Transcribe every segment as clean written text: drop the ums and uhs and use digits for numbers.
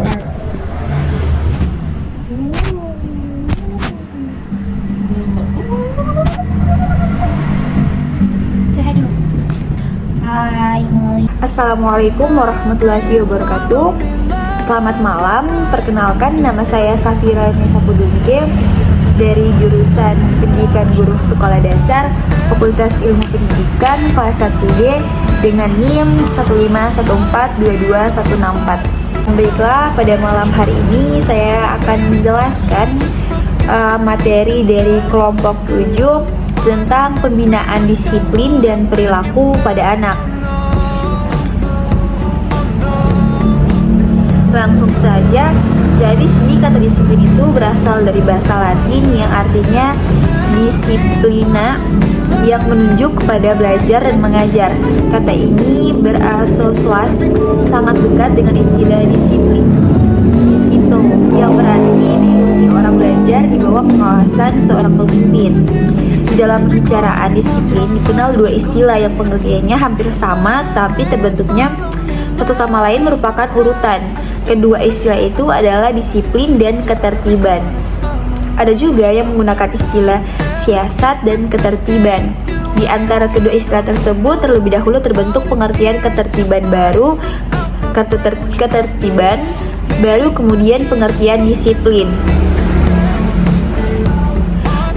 Hai. Assalamualaikum warahmatullahi wabarakatuh. Selamat malam. Perkenalkan, nama saya Safira Nisa Pudungke dari jurusan Pendidikan Guru Sekolah Dasar Fakultas Ilmu Pendidikan kelas 1D dengan NIM 151422164. Baiklah, pada malam hari ini saya akan menjelaskan materi dari kelompok 7 tentang pembinaan disiplin dan perilaku pada anak. Langsung saja, jadi sini kata disiplin itu berasal dari bahasa Latin yang artinya disiplina, yang menunjuk kepada belajar dan mengajar. Kata ini berasosiasi sangat dekat dengan istilah disiplin, disito, yang berarti diikuti orang belajar di bawah pengawasan seorang pemimpin. Di dalam pembicaraan disiplin dikenal dua istilah yang pengertiannya hampir sama, tapi terbentuknya satu sama lain merupakan urutan. Kedua istilah itu adalah disiplin dan ketertiban. Ada juga yang menggunakan istilah siasat dan ketertiban. Di antara kedua istilah tersebut terlebih dahulu terbentuk pengertian ketertiban baru, kemudian pengertian disiplin.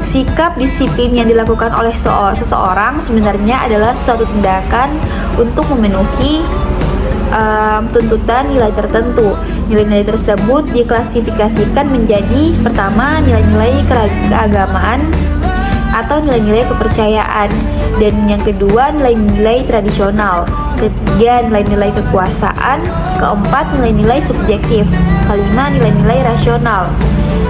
Sikap disiplin yang dilakukan oleh seseorang sebenarnya adalah suatu tindakan untuk memenuhi tuntutan nilai tertentu. Nilai-nilai tersebut diklasifikasikan menjadi: pertama, nilai-nilai keagamaan atau nilai-nilai kepercayaan, dan yang kedua, nilai-nilai tradisional, ketiga, nilai-nilai kekuasaan, keempat, nilai-nilai subjektif, kelima, nilai-nilai rasional.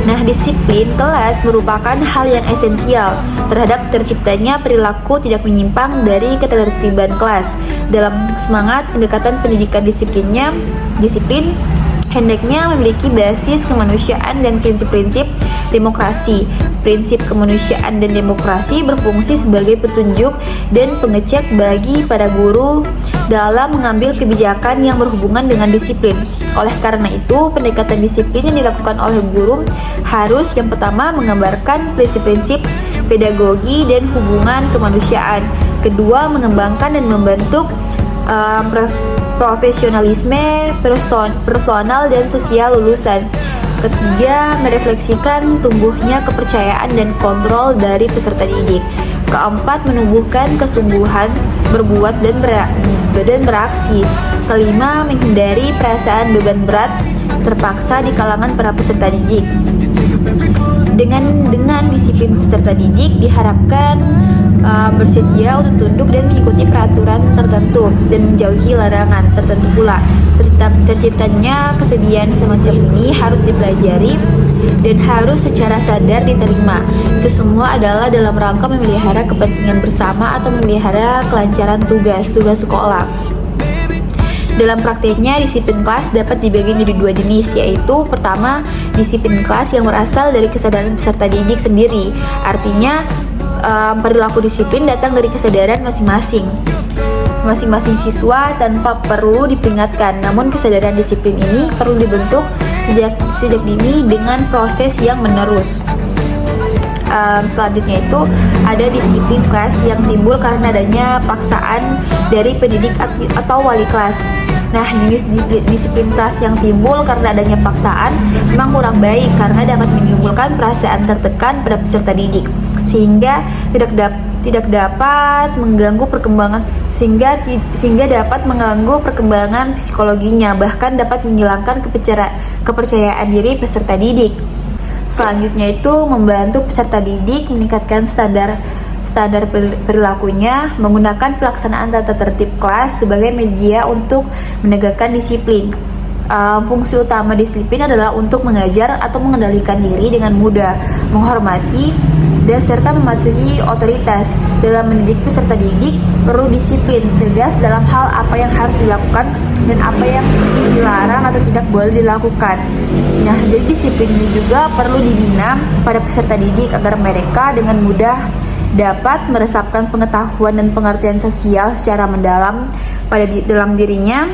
Nah, disiplin kelas merupakan hal yang esensial terhadap terciptanya perilaku tidak menyimpang dari ketertiban kelas. Dalam semangat pendekatan pendidikan disiplin hendaknya memiliki basis kemanusiaan dan prinsip-prinsip demokrasi. Prinsip kemanusiaan dan demokrasi berfungsi sebagai petunjuk dan pengecek bagi para guru dalam mengambil kebijakan yang berhubungan dengan disiplin. Oleh karena itu, pendekatan disiplin yang dilakukan oleh guru harus yang pertama menggambarkan prinsip-prinsip pedagogi dan hubungan kemanusiaan. Kedua, mengembangkan dan membentuk profesionalisme personal dan sosial lulusan. Ketiga, merefleksikan tumbuhnya kepercayaan dan kontrol dari peserta didik. Keempat, menumbuhkan kesungguhan berbuat dan beraksi. Kelima, menghindari perasaan beban berat terpaksa di kalangan para peserta didik. Dengan disiplin peserta didik diharapkan bersedia untuk tunduk dan mengikuti peraturan tertentu dan menjauhi larangan tertentu pula. Terciptanya kesediaan semacam ini harus dipelajari dan harus secara sadar diterima. Itu semua adalah dalam rangka memelihara kepentingan bersama atau memelihara kelancaran tugas sekolah. Dalam prakteknya, disiplin kelas dapat dibagi menjadi dua jenis, yaitu pertama, disiplin kelas yang berasal dari kesadaran peserta didik sendiri. Artinya, perilaku disiplin datang dari kesadaran masing-masing siswa tanpa perlu diperingatkan. Namun kesadaran disiplin ini perlu dibentuk sejak dini dengan proses yang menerus. Selanjutnya itu ada disiplin kelas yang timbul karena adanya paksaan dari pendidik atau wali kelas. Nah, jenis disiplin kelas yang timbul karena adanya paksaan memang kurang baik karena dapat menimbulkan perasaan tertekan pada peserta didik sehingga dapat mengganggu perkembangan psikologinya, bahkan dapat menghilangkan kepercayaan diri peserta didik. Selanjutnya itu membantu peserta didik meningkatkan standar perilakunya menggunakan pelaksanaan tata tertib kelas sebagai media untuk menegakkan disiplin. Fungsi utama disiplin adalah untuk mengajar atau mengendalikan diri dengan mudah, menghormati dan serta mematuhi otoritas. Dalam mendidik peserta didik perlu disiplin tegas dalam hal apa yang harus dilakukan dan apa yang dilarang atau tidak boleh dilakukan. Nah, jadi disiplin ini juga perlu dibina pada peserta didik agar mereka dengan mudah dapat meresapkan pengetahuan dan pengertian sosial secara mendalam dalam dirinya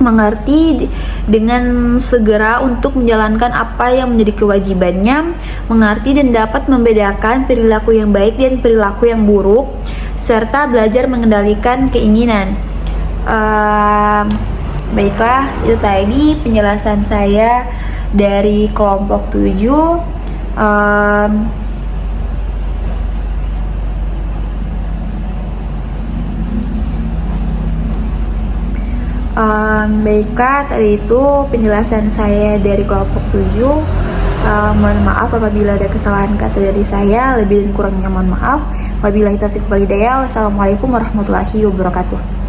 mengerti dengan segera untuk menjalankan apa yang menjadi kewajibannya, mengerti dan dapat membedakan perilaku yang baik dan perilaku yang buruk, serta belajar mengendalikan keinginan. Baiklah, itu tadi penjelasan saya dari kelompok 7. Baiklah, tadi itu penjelasan saya dari kelompok 7. Mohon maaf apabila ada kesalahan kata dari saya, lebih dan kurangnya mohon maaf. Wabillahi taufiq wal hidayah. Wassalamualaikum warahmatullahi wabarakatuh.